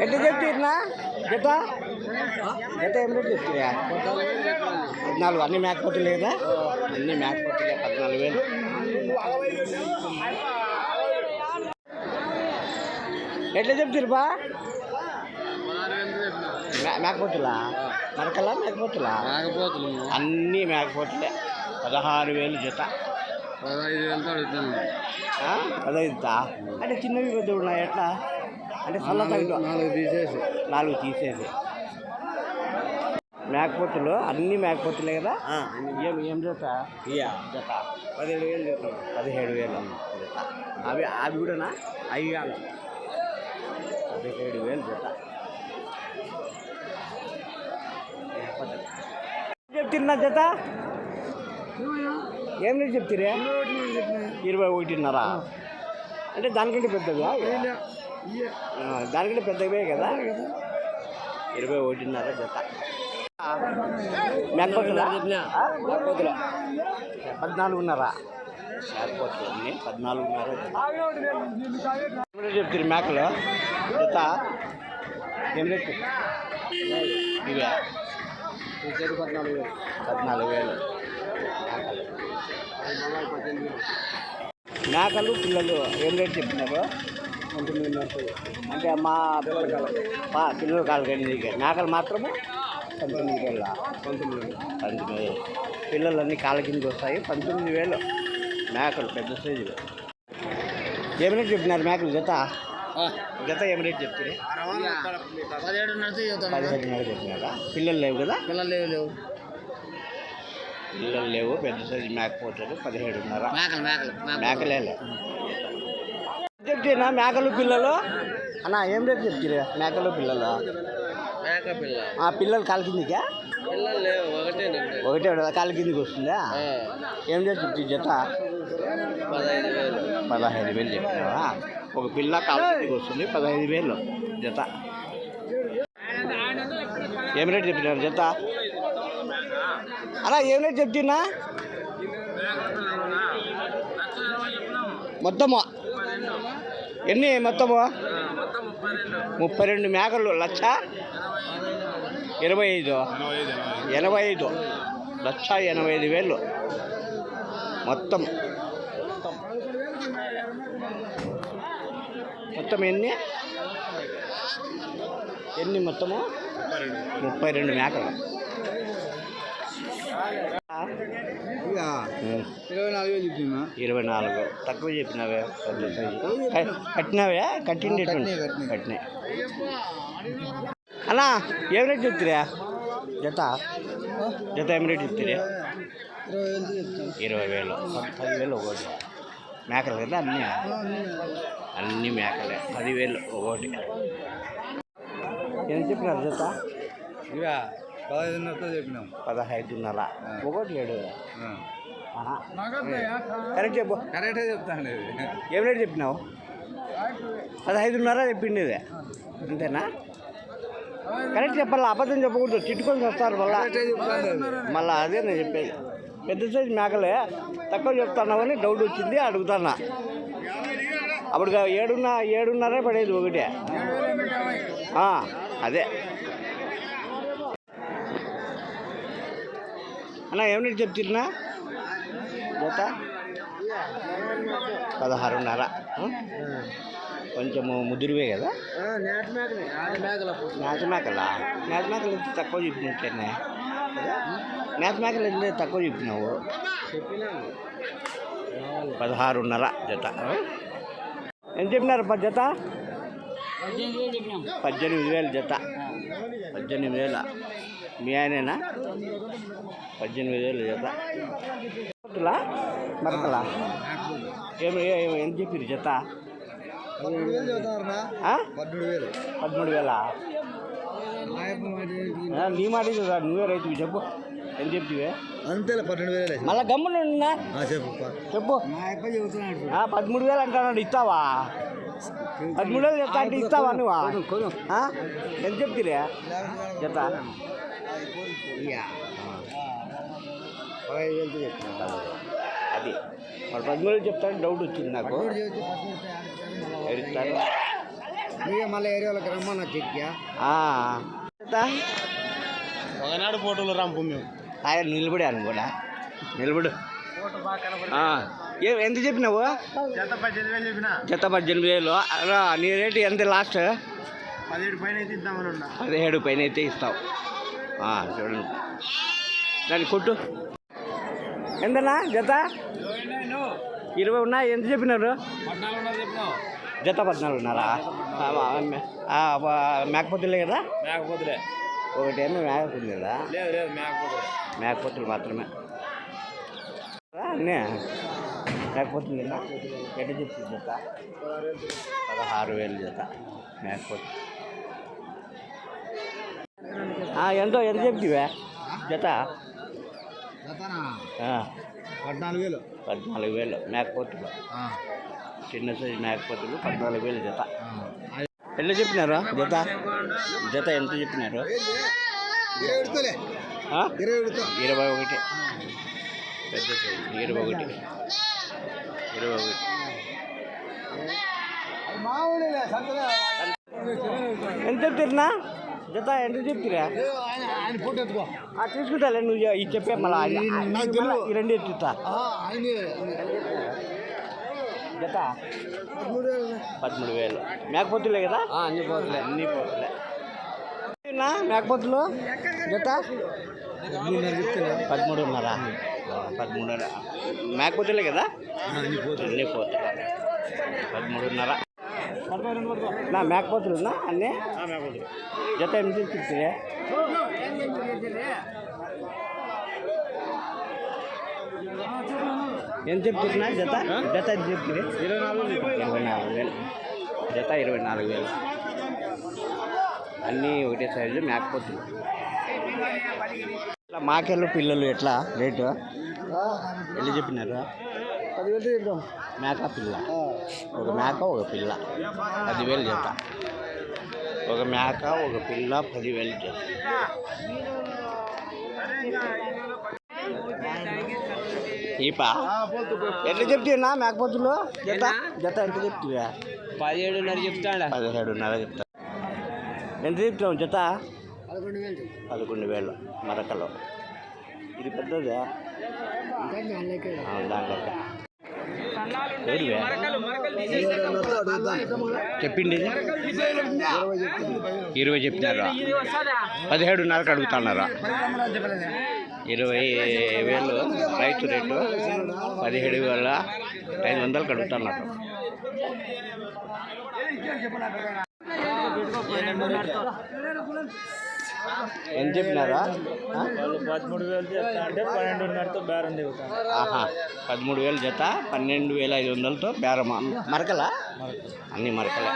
ఎట్లా చెప్తున్నా జత జత ఏం రేటు చెప్తున్నా 14 అన్ని మేకపోతులు లేదా అన్ని మేకపోతులే 14,000 ఎట్లా చెప్తురుబా మేకపోతులా మరకలా మేకపోతులా అన్నీ మేకపోతులే 16,000 జత 15,000 అడుగుతాను 15 అంటే చిన్నవి పెద్ద ఉన్నాయి ఎట్లా అంటే సల్ల తగ్గ 4 తీసేసి మేకపోతులు అన్ని మేకపోతులే కదా ఏం జత జత 17,000 జత 17,000 జత అవి కూడానా అవి కాదు 17,000 జత చెప్తున్నా జత ఏం రేటు చెప్తారే 21,500 అంటే దానికంటే పెద్దగా దానికంటే పెద్దవే కదా 21,500 జత మేకపోతులా 14,500 మేకపోతులన్నీ 14,500 చెప్తారు మేకలు జత ఏం రేటు ఇవే 14,000 మేకలు పిల్లలు ఏం రేటు చెప్పినారు 19,500 అంటే మా పిల్లల కాలకండి మేకలు మాత్రము 19,000 పిల్లలన్నీ కాళ్ళ కిందకి వస్తాయి 19,000 మేకలు పెద్ద సైజులు ఏం రేటు చెప్పినారు మేకలు జత జత ఏం రేటు చెప్తారు 17,500 చెప్పినారా పిల్లలు లేవు కదా పిల్లలు లేవు పెద్ద సైజు మేకపోతారు 17,500 మేకలే చెప్తేనా మేకలు పిల్లలు అన్న ఏం రేటు చెప్తారు మేకలు పిల్లలు పిల్లలు కాళ్ళ కిందికా ఒకటే కాళ్ళ కిందికి వస్తుందా ఏం రేటు చెప్తారు జత 15,000 చెప్పినావా ఒక పిల్ల కాళ్ళ కిందికి వస్తుంది 15,000 జత ఏం రేటు చెప్పినారు జత అలా ఏం రేటు చెప్తున్నా మొత్తము ఎన్ని మొత్తము 32 మేకలు 1,85,000 1,85,000 మొత్తం ఎన్ని మొత్తము 32 మేకలు 24 తక్కువ చెప్పినావే కట్టినావే కట్టినాయి అన్నా ఏం రేటు చెప్తారా జత ఏం రేటు చెప్తారా 20,000 10,000 ఒకటి మేకలు కదా అన్నీ మేకలే 10,000 ఒకటి ఏం చెప్పినారు జత 15,500 చెప్పినాం 15,500 ఒకటి 7 కరెక్ట్ చెప్పు కరెక్టే చెప్తాను ఏం రేటు చెప్పినావు 15,500 చెప్పింది ఇది అంతేనా కరెక్ట్ చెప్పాలా అబద్ధం చెప్పకూడదు తిట్టుకొని వస్తారు మళ్ళీ అదే నేను చెప్పేది పెద్ద సైజు మేకలే తక్కువ చెప్తున్నావని డౌట్ వచ్చింది అడుగుతున్నా అప్పుడు 7,500 పడేది ఒకటే అదే అన్న ఏం రేటు చెప్తున్నా జత 16,500 కొంచెము ముదురువే కదా నేత మేకలు ఎంత తక్కువ చెప్పినట్లేనే నేత మేకలు ఎంత తక్కువ చెప్పినావు 16,500 జత ఎంత చెప్పినారు జత 18,000 జత 18,000 మీ ఆయనేనా 18,000 జత మరకలా ఎంత చెప్పారు జత 13,000 నీ మాట నువ్వే రైతు చెప్పు ఎంత చెప్తివే అంతేలే 12,000 మళ్ళీ గమ్మున చెప్పు 13,000 అంటున్నాడు ఇస్తావా 13,000 చెప్తా అంటే ఇస్తావా నువ్వు ఎంత చెప్తిరే జత 15,000 చెప్తున్నా అది మరి 13,000 చెప్తాను డౌట్ వచ్చింది నాకు ఎడుతాను నువ్వే మళ్ళీ ఏరియాలోకి రమ్మన్నా చెక్కా ఒకనాడు ఫోటోలు రంపు మేము ఆయన నిలబడాను కూడా నిలబడు ఎంత చెప్పినావు జత 18,000 చెప్పిన జత 18,000 నీ రేటు ఎంత లాస్ట్ 17 పైన అయితే ఇద్దామని ఉన్నా 17 పైన అయితే ఇస్తావు చూడండి దాన్ని కొట్టు ఎంతనా జత 20 ఉన్నా ఎంత చెప్పినారు 14 చెప్పినావు జత 14:30 మేకపోతులే కదా మేకపోతులే ఒకటేమో మేకపోతుంది కదా లేదు లేదు మేకపోతులే మేకపోతులు మాత్రమే అన్నీ మేకపోతుంది కదా ఎట్ట చెప్తుంది జత 16,000 జత మేకపోతు ఎంత చెప్తివే జత 14,000 14,000 మేకపోతులు చిన్న సైజు మేకపోతులు 14,000 జత ఎంత చెప్పినారు జత ఎంత చెప్పినారు 21 పెద్ద సైజు 21 ఎంత చెప్తున్నా జత ఎంత చెప్తురా తీసుకుంటాలే నువ్వు ఇది చెప్పే మళ్ళీ ఈ రెండు ఎత్తుతా జత 13,000 మేకపోతులే కదా అన్ని పోతులే మేకపోతులు జత 13,500 మేకపోతులే కదా అన్ని పోతులు 13,500 నా మేకపోతులున్నా అన్నీ జత ఎంత చెప్తే ఎంత చెప్తున్నా జత ఎంత చెప్తుంది 24,000 జత 24,000 అన్నీ ఒకటే సైజు మేకపోతులు ఇట్లా మాకెళ్ళు పిల్లలు ఎట్లా రేటు ఎల్లు చెప్పినారు 10,000 చెప్తాం మేక పిల్ల ఒక మేక ఒక పిల్ల 10,000 జత ఒక మేక ఒక పిల్ల 10,000 జత ఈపా ఎట్లా చెప్తున్నా మేకపోతులు జత ఎంత చెప్తువా 17,500 చెప్తాడా 17,500 చెప్తా ఎంత చెప్తావు జత 11,000 మరకలో ఇది పెద్దదా దాంట్లో చెప్పిండి 20 చెప్తారా 17,500 అడుగుతున్నారా 20,000 రైతు రేటు 17,500 అడుగుతున్నారు ఎంత చెప్పినారా 13,000 చెప్తా అంటే 12,500తో బేరం దిగుతాను 13,000 జత 12,500తో బేరమా మరకలా అన్ని మరకలే